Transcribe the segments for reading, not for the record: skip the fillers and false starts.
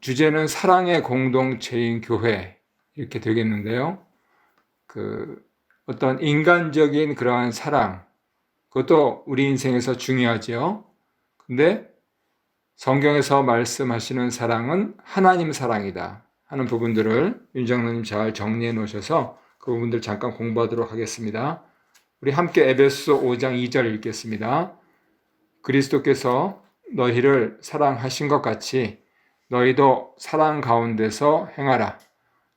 주제는 사랑의 공동체인 교회 이렇게 되겠는데요. 어떤 인간적인 그러한 사랑, 그것도 우리 인생에서 중요하죠. 근데 성경에서 말씀하시는 사랑은 하나님 사랑이다 하는 부분들을 윤정로님 잘 정리해 놓으셔서 그 부분들 잠깐 공부하도록 하겠습니다. 우리 함께 에베소 5장 2절 읽겠습니다. 그리스도께서 너희를 사랑하신 것 같이 너희도 사랑 가운데서 행하라.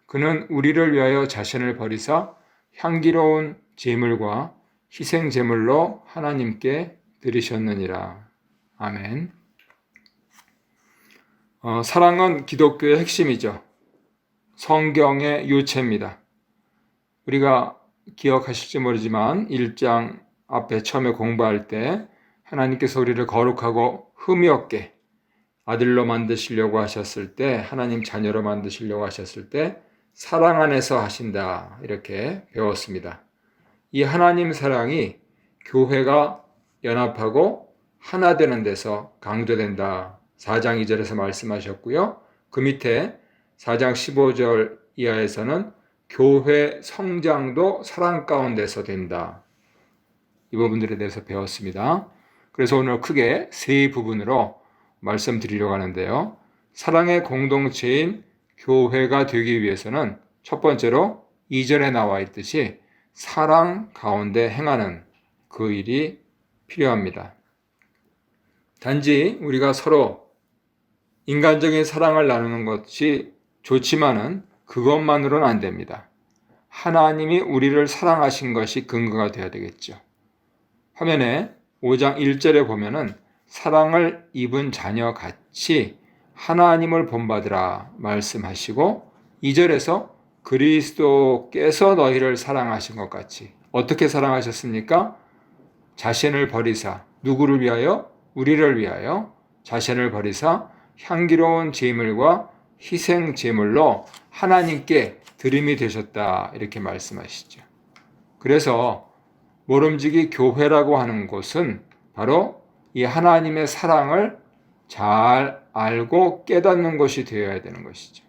그는 우리를 위하여 자신을 버리사 향기로운 제물과 희생 제물로 하나님께 드리셨느니라. 아멘. 사랑은 기독교의 핵심이죠. 성경의 요체입니다. 우리가 기억하실지 모르지만 1장 앞에 처음에 공부할 때 하나님께서 우리를 거룩하고 흠이 없게 아들로 만드시려고 하셨을 때, 하나님 자녀로 만드시려고 하셨을 때 사랑 안에서 하신다 이렇게 배웠습니다. 이 하나님 사랑이 교회가 연합하고 하나 되는 데서 강조된다. 4장 2절에서 말씀하셨고요. 그 밑에 4장 15절 이하에서는 교회 성장도 사랑 가운데서 된다. 이 부분들에 대해서 배웠습니다. 그래서 오늘 크게 세 부분으로 말씀드리려고 하는데요. 사랑의 공동체인 교회가 되기 위해서는 첫 번째로 2절에 나와 있듯이 사랑 가운데 행하는 그 일이 필요합니다. 단지 우리가 서로 인간적인 사랑을 나누는 것이 좋지만은 그것만으로는 안 됩니다. 하나님이 우리를 사랑하신 것이 근거가 되어야 되겠죠. 화면에 5장 1절에 보면은 사랑을 입은 자녀 같이 하나님을 본받으라 말씀하시고 2절에서 그리스도께서 너희를 사랑하신 것 같이 어떻게 사랑하셨습니까? 자신을 버리사 누구를 위하여? 우리를 위하여 자신을 버리사 향기로운 제물과 희생 제물로 하나님께 드림이 되셨다 이렇게 말씀하시죠. 그래서 모름지기 교회라고 하는 곳은 바로 이 하나님의 사랑을 잘 알고 깨닫는 것이 되어야 되는 것이죠.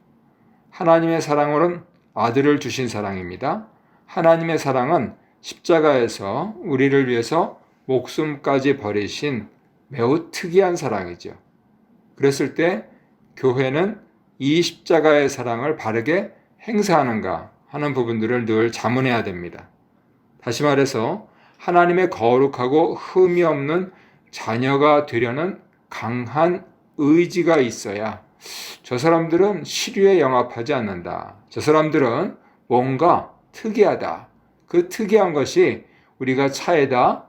하나님의 사랑은 아들을 주신 사랑입니다. 하나님의 사랑은 십자가에서 우리를 위해서 목숨까지 버리신 매우 특이한 사랑이죠. 그랬을 때 교회는 이 십자가의 사랑을 바르게 행사하는가 하는 부분들을 늘 자문해야 됩니다. 다시 말해서 하나님의 거룩하고 흠이 없는 자녀가 되려는 강한 의지가 있어야 저 사람들은 시류에 영합하지 않는다. 저 사람들은 뭔가 특이하다. 그 특이한 것이 우리가 차에다,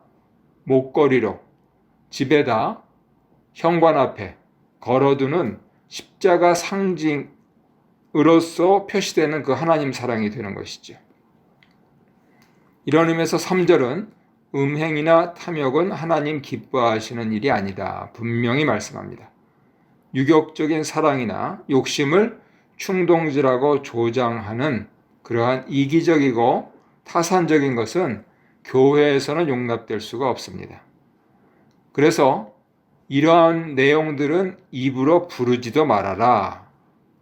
목걸이로, 집에다, 현관 앞에 걸어두는 십자가 상징으로서 표시되는 그 하나님 사랑이 되는 것이죠. 이런 의미에서 3절은 음행이나 탐욕은 하나님 기뻐하시는 일이 아니다. 분명히 말씀합니다. 유격적인 사랑이나 욕심을 충동질하고 조장하는 그러한 이기적이고 타산적인 것은 교회에서는 용납될 수가 없습니다. 그래서 이러한 내용들은 입으로 부르지도 말아라.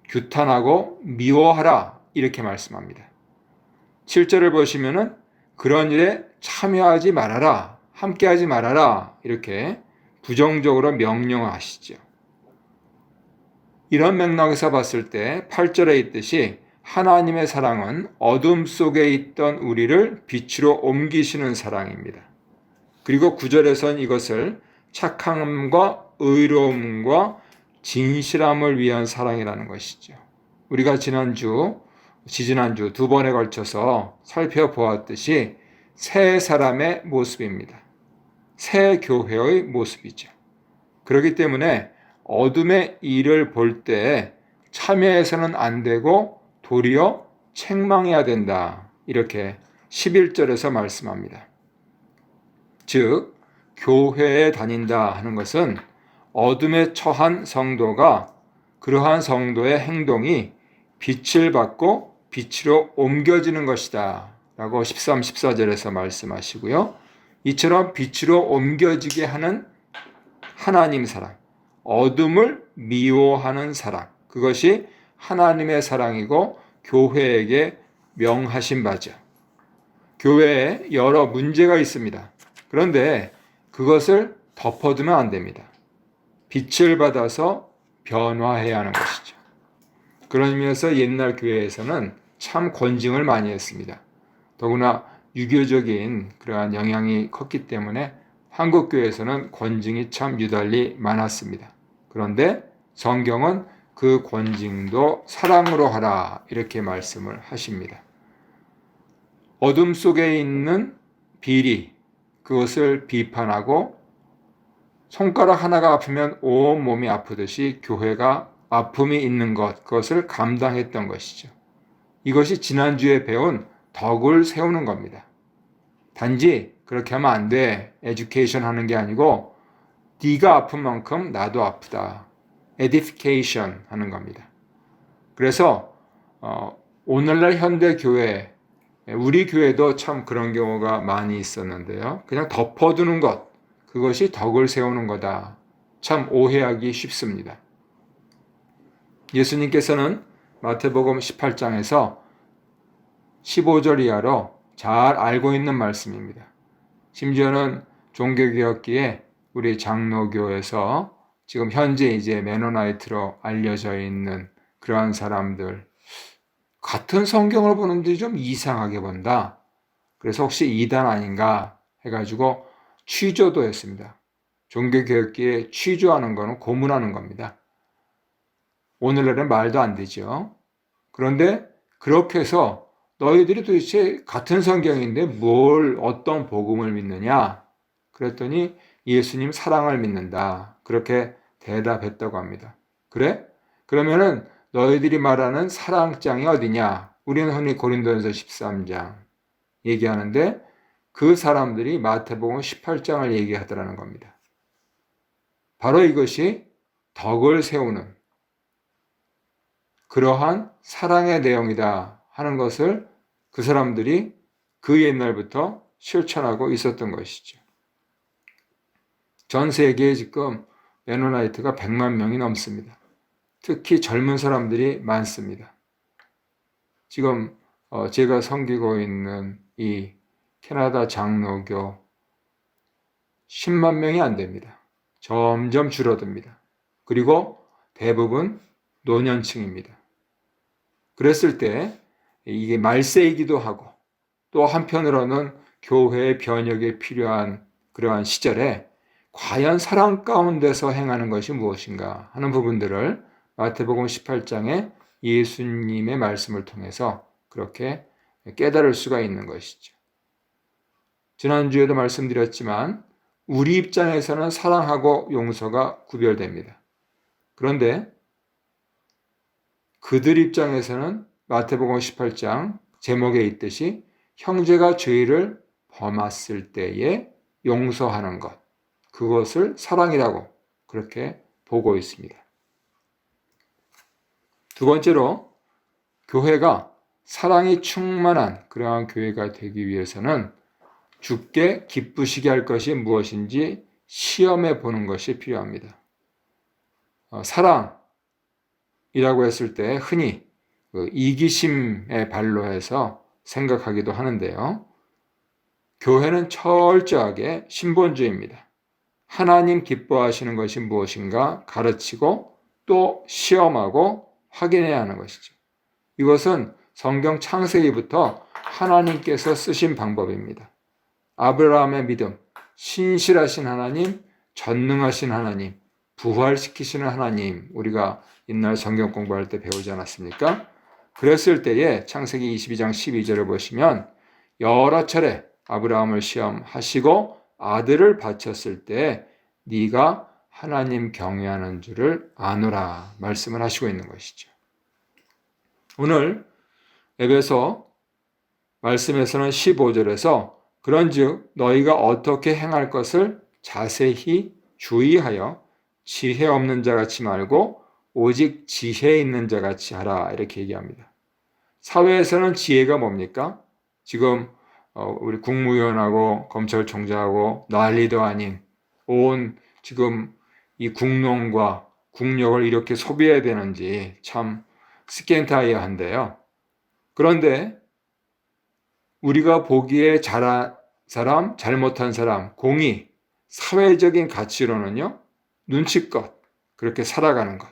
규탄하고 미워하라. 이렇게 말씀합니다. 7절을 보시면은 그런 일에 참여하지 말아라, 함께하지 말아라 이렇게 부정적으로 명령하시죠. 이런 맥락에서 봤을 때 8절에 있듯이 하나님의 사랑은 어둠 속에 있던 우리를 빛으로 옮기시는 사랑입니다. 그리고 9절에선 이것을 착함과 의로움과 진실함을 위한 사랑이라는 것이죠. 우리가 지지난주 두 번에 걸쳐서 살펴보았듯이 새 사람의 모습입니다. 새 교회의 모습이죠. 그렇기 때문에 어둠의 일을 볼 때 참여해서는 안 되고 도리어 책망해야 된다. 이렇게 11절에서 말씀합니다. 즉, 교회에 다닌다 하는 것은 어둠에 처한 성도가 그러한 성도의 행동이 빛을 받고 빛으로 옮겨지는 것이다 라고 13, 14절에서 말씀하시고요. 이처럼 빛으로 옮겨지게 하는 하나님 사랑, 어둠을 미워하는 사랑, 그것이 하나님의 사랑이고 교회에게 명하신 바죠. 교회에 여러 문제가 있습니다. 그런데 그것을 덮어두면 안 됩니다. 빛을 받아서 변화해야 하는 것이죠. 그런 의미에서 옛날 교회에서는 참 권징을 많이 했습니다. 더구나 유교적인 그러한 영향이 컸기 때문에 한국 교회에서는 권징이 참 유달리 많았습니다. 그런데 성경은 그 권징도 사랑으로 하라 이렇게 말씀을 하십니다. 어둠 속에 있는 비리, 그것을 비판하고 손가락 하나가 아프면 온 몸이 아프듯이 교회가 아픔이 있는 것, 그것을 감당했던 것이죠. 이것이 지난주에 배운 덕을 세우는 겁니다. 단지 그렇게 하면 안 돼. 에듀케이션 하는 게 아니고 네가 아픈 만큼 나도 아프다. 에디피케이션 하는 겁니다. 그래서 오늘날 현대 교회, 우리 교회도 참 그런 경우가 많이 있었는데요. 그냥 덮어두는 것, 그것이 덕을 세우는 거다. 참 오해하기 쉽습니다. 예수님께서는 마태복음 18장에서 15절 이하로 잘 알고 있는 말씀입니다. 심지어는 종교개혁기에 우리 장로교에서 지금 현재 이제 메노나이트로 알려져 있는 그러한 사람들, 같은 성경을 보는데 좀 이상하게 본다. 그래서 혹시 이단 아닌가 해가지고 취조도 했습니다. 종교개혁기에 취조하는 거는 고문하는 겁니다. 오늘날은 말도 안 되죠. 그런데 그렇게 해서 너희들이 도대체 같은 성경인데 어떤 복음을 믿느냐? 그랬더니 예수님 사랑을 믿는다. 그렇게 대답했다고 합니다. 그래? 그러면은 너희들이 말하는 사랑장이 어디냐? 우리는 흔히 고린도전서 13장 얘기하는데 그 사람들이 마태복음 18장을 얘기하더라는 겁니다. 바로 이것이 덕을 세우는 그러한 사랑의 내용이다 하는 것을 그 사람들이 그 옛날부터 실천하고 있었던 것이죠. 전 세계에 지금 메노나이트가 100만 명이 넘습니다. 특히 젊은 사람들이 많습니다. 지금 제가 섬기고 있는 이 캐나다 장로교 10만 명이 안 됩니다. 점점 줄어듭니다. 그리고 대부분 노년층입니다. 그랬을 때 이게 말세이기도 하고 또 한편으로는 교회의 변혁에 필요한 그러한 시절에 과연 사랑 가운데서 행하는 것이 무엇인가 하는 부분들을 마태복음 18장에 예수님의 말씀을 통해서 그렇게 깨달을 수가 있는 것이죠. 지난주에도 말씀드렸지만 우리 입장에서는 사랑하고 용서가 구별됩니다. 그런데 그들 입장에서는 마태복음 18장 제목에 있듯이 형제가 죄를 범했을 때에 용서하는 것, 그것을 사랑이라고 그렇게 보고 있습니다. 두 번째로 교회가 사랑이 충만한 그러한 교회가 되기 위해서는 주께 기쁘시게 할 것이 무엇인지 시험해 보는 것이 필요합니다. 사랑이라고 했을 때 흔히 이기심의 발로 해서 생각하기도 하는데요. 교회는 철저하게 신본주의입니다. 하나님 기뻐하시는 것이 무엇인가 가르치고 또 시험하고 확인해야 하는 것이죠. 이것은 성경 창세기부터 하나님께서 쓰신 방법입니다. 아브라함의 믿음, 신실하신 하나님, 전능하신 하나님, 부활시키시는 하나님, 우리가 옛날 성경 공부할 때 배우지 않았습니까? 그랬을 때에 창세기 22장 12절을 보시면 여러 차례 아브라함을 시험하시고 아들을 바쳤을 때 네가 하나님 경외하는 줄을 아노라 말씀을 하시고 있는 것이죠. 오늘 에베소 말씀에서는 15절에서 그런즉 너희가 어떻게 행할 것을 자세히 주의하여 지혜 없는 자같이 말고 오직 지혜 있는 자같이 하라 이렇게 얘기합니다. 사회에서는 지혜가 뭡니까? 지금 우리 국무위원하고 검찰총장하고 난리도 아닌 온 지금 이 국론과 국력을 이렇게 소비해야 되는지 참 스캔타이어한데요. 그런데 우리가 보기에 잘한 사람, 잘못한 사람, 공의, 사회적인 가치로는요, 눈치껏 그렇게 살아가는 것,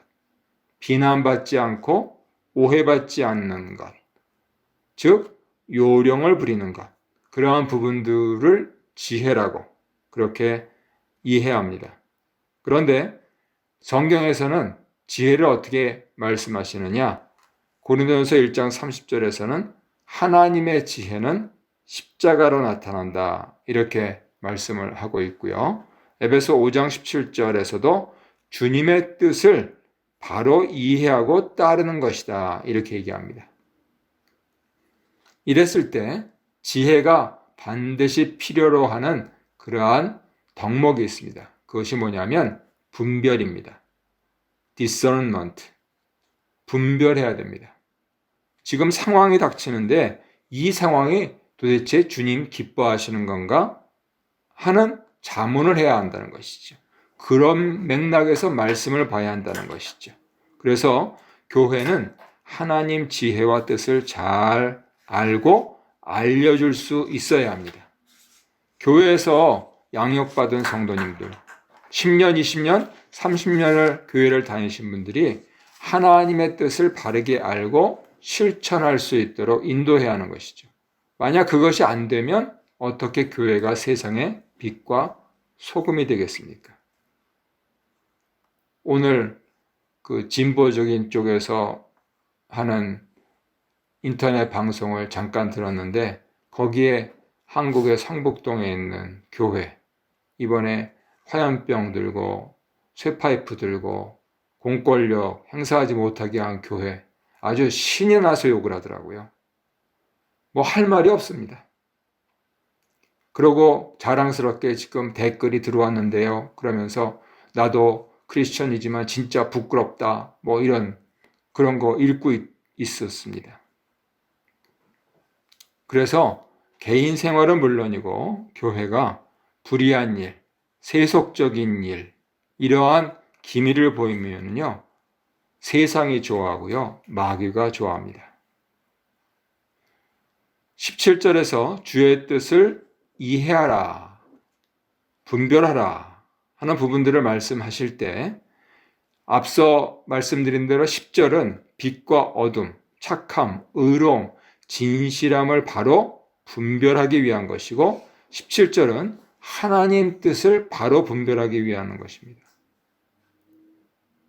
비난받지 않고 오해받지 않는 것, 즉 요령을 부리는 것, 그러한 부분들을 지혜라고 그렇게 이해합니다. 그런데 성경에서는 지혜를 어떻게 말씀하시느냐? 고린도전서 1장 30절에서는 하나님의 지혜는 십자가로 나타난다, 이렇게 말씀을 하고 있고요. 에베소 5장 17절에서도 주님의 뜻을 바로 이해하고 따르는 것이다, 이렇게 얘기합니다. 이랬을 때 지혜가 반드시 필요로 하는 그러한 덕목이 있습니다. 그것이 뭐냐면 분별입니다. discernment. 분별해야 됩니다. 지금 상황이 닥치는데 이 상황이 도대체 주님 기뻐하시는 건가 하는 자문을 해야 한다는 것이죠. 그런 맥락에서 말씀을 봐야 한다는 것이죠. 그래서 교회는 하나님 지혜와 뜻을 잘 알고 알려줄 수 있어야 합니다. 교회에서 양육받은 성도님들, 10년, 20년, 30년을 교회를 다니신 분들이 하나님의 뜻을 바르게 알고 실천할 수 있도록 인도해야 하는 것이죠. 만약 그것이 안 되면 어떻게 교회가 세상의 빛과 소금이 되겠습니까? 오늘 그 진보적인 쪽에서 하는 인터넷 방송을 잠깐 들었는데 거기에 한국의 성북동에 있는 교회, 이번에 화염병 들고 쇠파이프 들고 공권력 행사하지 못하게 한 교회, 아주 신이 나서 욕을 하더라고요. 뭐 할 말이 없습니다. 그러고 자랑스럽게 지금 댓글이 들어왔는데요, 그러면서 나도 크리스천이지만 진짜 부끄럽다, 뭐 이런 그런 거 읽고 있었습니다. 그래서 개인 생활은 물론이고 교회가 불의한 일, 세속적인 일, 이러한 기미를 보이면요, 세상이 좋아하고요, 마귀가 좋아합니다. 17절에서 주의 뜻을 이해하라, 분별하라 하는 부분들을 말씀하실 때 앞서 말씀드린 대로 10절은 빛과 어둠, 착함, 의로움, 진실함을 바로 분별하기 위한 것이고 17절은 하나님 뜻을 바로 분별하기 위한 것입니다.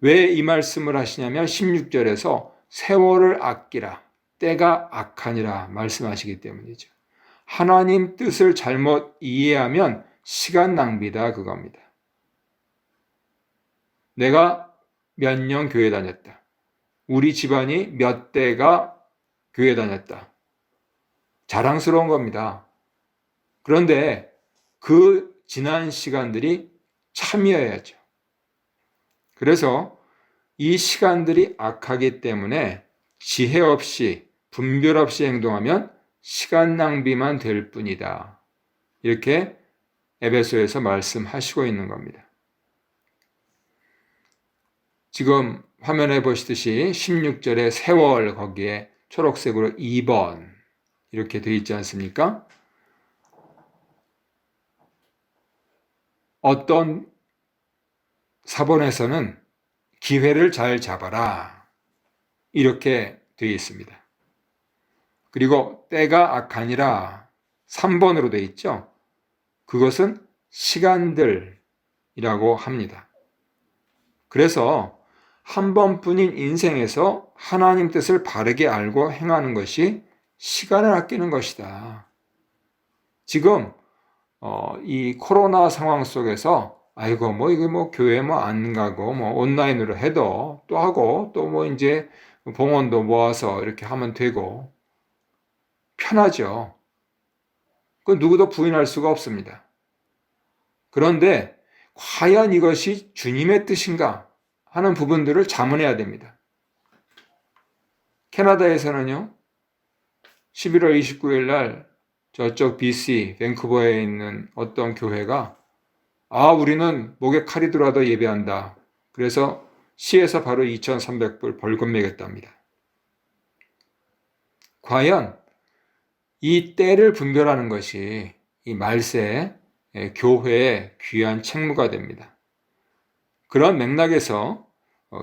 왜 이 말씀을 하시냐면 16절에서 세월을 아끼라, 때가 악하니라 말씀하시기 때문이죠. 하나님 뜻을 잘못 이해하면 시간 낭비다, 그겁니다. 내가 몇 년 교회 다녔다. 우리 집안이 몇 대가 교회 다녔다. 자랑스러운 겁니다. 그런데 그 지난 시간들이 참여해야죠. 그래서 이 시간들이 악하기 때문에 지혜 없이 분별 없이 행동하면 시간 낭비만 될 뿐이다, 이렇게 에베소에서 말씀하시고 있는 겁니다. 지금 화면에 보시듯이 16절에 세월, 거기에 초록색으로 2번 이렇게 되어 있지 않습니까? 어떤 사본에서는 기회를 잘 잡아라, 이렇게 되어 있습니다. 그리고 때가 악하니라 3번으로 되어 있죠. 그것은 시간들이라고 합니다. 그래서 한 번뿐인 인생에서 하나님 뜻을 바르게 알고 행하는 것이 시간을 아끼는 것이다. 지금 이 코로나 상황 속에서 아이고 뭐 이게 뭐 교회 뭐 안 가고 뭐 온라인으로 해도 또 하고 또 뭐 이제 봉헌도 모아서 이렇게 하면 되고 편하죠. 그 누구도 부인할 수가 없습니다. 그런데 과연 이것이 주님의 뜻인가 하는 부분들을 자문해야 됩니다. 캐나다에서는요, 11월 29일 날 저쪽 BC 밴쿠버에 있는 어떤 교회가 우리는 목에 칼이 들어와도 예배한다. 그래서 시에서 바로 2,300불 벌금 매겼답니다. 과연 이 때를 분별하는 것이 이 말세 교회의 귀한 책무가 됩니다. 그런 맥락에서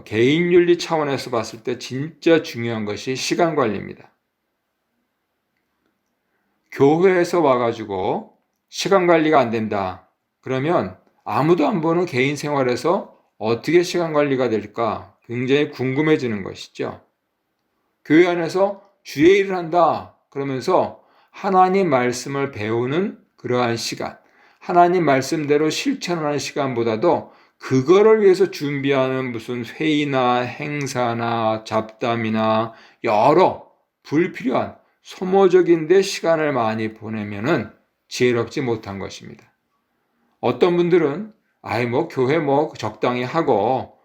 개인윤리 차원에서 봤을 때 진짜 중요한 것이 시간 관리입니다. 교회에서 와가지고 시간 관리가 안 된다. 그러면 아무도 안 보는 개인 생활에서 어떻게 시간 관리가 될까 굉장히 궁금해지는 것이죠. 교회 안에서 주의 일을 한다. 그러면서 하나님 말씀을 배우는 그러한 시간, 하나님 말씀대로 실천하는 시간보다도 그거를 위해서 준비하는 무슨 회의나 행사나 잡담이나 여러 불필요한 소모적인 데 시간을 많이 보내면은 지혜롭지 못한 것입니다. 어떤 분들은 교회 적당히 하고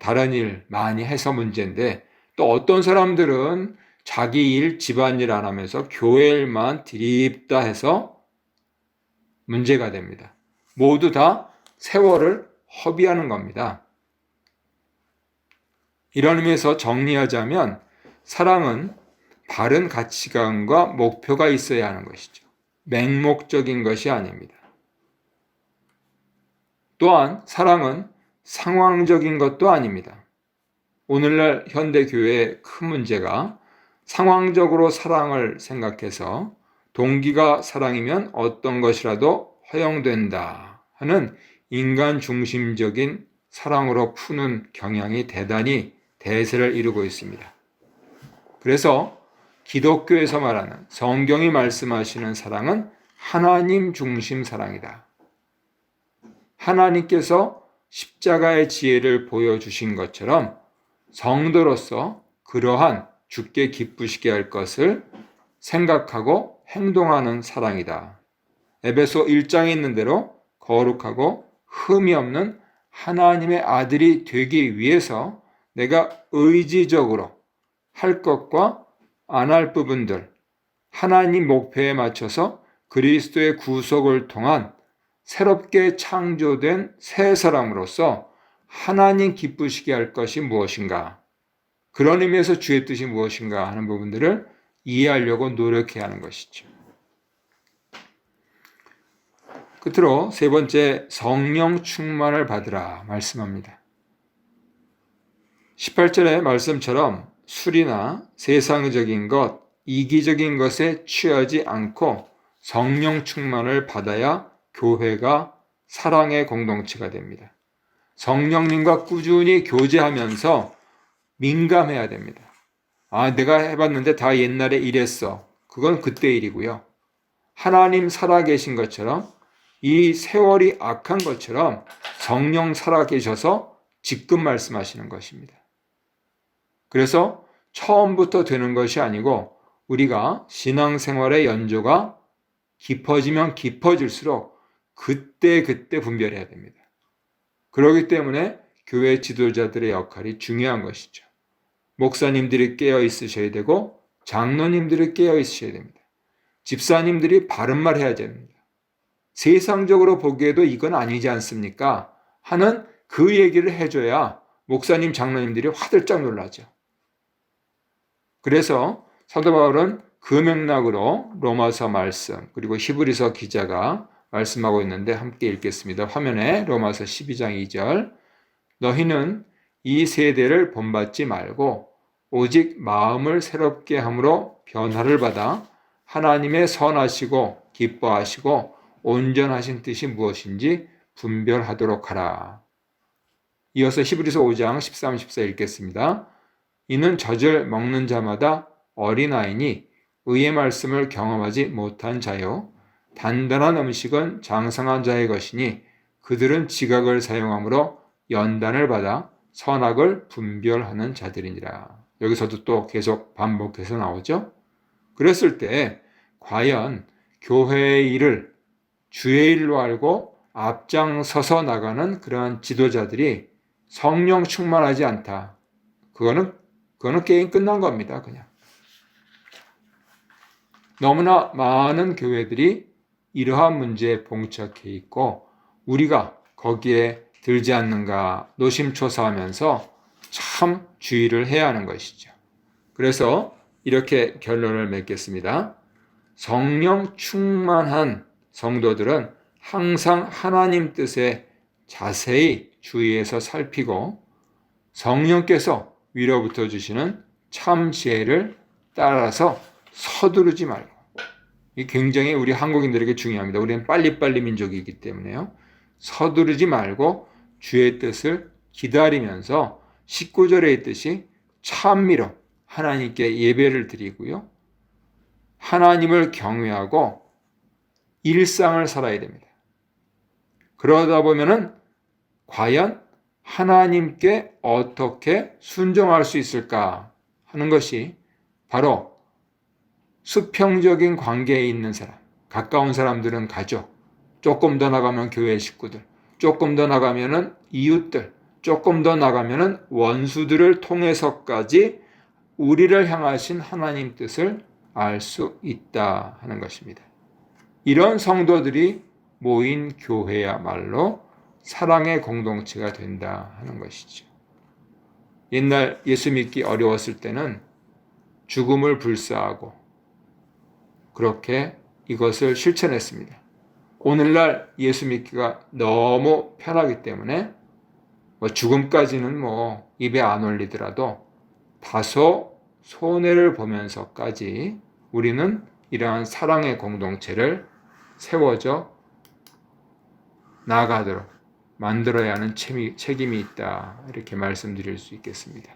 다른 일 많이 해서 문제인데, 또 어떤 사람들은 자기 일, 집안일 안 하면서 교회 일만 드립다 해서 문제가 됩니다. 모두 다 세월을 허비하는 겁니다. 이런 의미에서 정리하자면 사랑은 바른 가치관과 목표가 있어야 하는 것이죠. 맹목적인 것이 아닙니다. 또한 사랑은 상황적인 것도 아닙니다. 오늘날 현대교회의 큰 문제가 상황적으로 사랑을 생각해서 동기가 사랑이면 어떤 것이라도 허용된다 하는 인간 중심적인 사랑으로 푸는 경향이 대단히 대세를 이루고 있습니다. 그래서 기독교에서 말하는 성경이 말씀하시는 사랑은 하나님 중심 사랑이다. 하나님께서 십자가의 지혜를 보여주신 것처럼 성도로서 그러한 주께 기쁘시게 할 것을 생각하고 행동하는 사랑이다. 에베소 1장에 있는 대로 거룩하고 흠이 없는 하나님의 아들이 되기 위해서 내가 의지적으로 할 것과 안 할 부분들, 하나님 목표에 맞춰서 그리스도의 구속을 통한 새롭게 창조된 새 사람으로서 하나님 기쁘시게 할 것이 무엇인가, 그런 의미에서 주의 뜻이 무엇인가 하는 부분들을 이해하려고 노력해야 하는 것이죠. 끝으로 세 번째, 성령 충만을 받으라 말씀합니다. 18절의 말씀처럼 술이나 세상적인 것, 이기적인 것에 취하지 않고 성령 충만을 받아야 교회가 사랑의 공동체가 됩니다. 성령님과 꾸준히 교제하면서 민감해야 됩니다. 내가 해봤는데 다 옛날에 이랬어. 그건 그때 일이고요. 하나님 살아계신 것처럼, 이 세월이 악한 것처럼 성령 살아계셔서 지금 말씀하시는 것입니다. 그래서 처음부터 되는 것이 아니고 우리가 신앙생활의 연조가 깊어지면 깊어질수록 그때 분별해야 됩니다. 그렇기 때문에 교회 지도자들의 역할이 중요한 것이죠. 목사님들이 깨어 있으셔야 되고 장로님들이 깨어 있으셔야 됩니다. 집사님들이 바른 말 해야 됩니다. 세상적으로 보기에도 이건 아니지 않습니까? 하는 그 얘기를 해줘야 목사님, 장로님들이 화들짝 놀라죠. 그래서 사도 바울은 그 맥락으로 로마서 말씀, 그리고 히브리서 기자가 말씀하고 있는데 함께 읽겠습니다. 화면에 로마서 12장 2절. 너희는 이 세대를 본받지 말고 오직 마음을 새롭게 함으로 변화를 받아 하나님의 선하시고 기뻐하시고 온전하신 뜻이 무엇인지 분별하도록 하라. 이어서 히브리서 5장 13, 14 읽겠습니다. 이는 젖을 먹는 자마다 어린아이니 의의 말씀을 경험하지 못한 자요 단단한 음식은 장성한 자의 것이니 그들은 지각을 사용함으로 연단을 받아 선악을 분별하는 자들이니라. 여기서도 또 계속 반복해서 나오죠. 그랬을 때 과연 교회의 일을 주의 일로 알고 앞장서서 나가는 그러한 지도자들이 성령 충만하지 않다. 그거는 게임 끝난 겁니다. 그냥. 너무나 많은 교회들이 이러한 문제에 봉착해 있고 우리가 거기에 들지 않는가 노심초사하면서 참 주의를 해야 하는 것이죠. 그래서 이렇게 결론을 맺겠습니다. 성령 충만한 성도들은 항상 하나님 뜻에 자세히 주의해서 살피고 성령께서 위로부터 주시는 참 지혜를 따라서 서두르지 말고, 이 굉장히 우리 한국인들에게 중요합니다. 우리는 빨리빨리 민족이기 때문에요. 서두르지 말고 주의 뜻을 기다리면서 19절에 있듯이 찬미로 하나님께 예배를 드리고요. 하나님을 경외하고 일상을 살아야 됩니다. 그러다 보면은 과연 하나님께 어떻게 순종할 수 있을까 하는 것이 바로 수평적인 관계에 있는 사람, 가까운 사람들은 가족, 조금 더 나가면 교회 식구들, 조금 더 나가면은 이웃들, 조금 더 나가면은 원수들을 통해서까지 우리를 향하신 하나님 뜻을 알 수 있다 하는 것입니다. 이런 성도들이 모인 교회야말로 사랑의 공동체가 된다 하는 것이죠. 옛날 예수 믿기 어려웠을 때는 죽음을 불사하고 그렇게 이것을 실천했습니다. 오늘날 예수 믿기가 너무 편하기 때문에 죽음까지는 입에 안 올리더라도 다소 손해를 보면서까지 우리는 이러한 사랑의 공동체를 세워져 나아가도록 만들어야 하는 책임이 있다, 이렇게 말씀드릴 수 있겠습니다.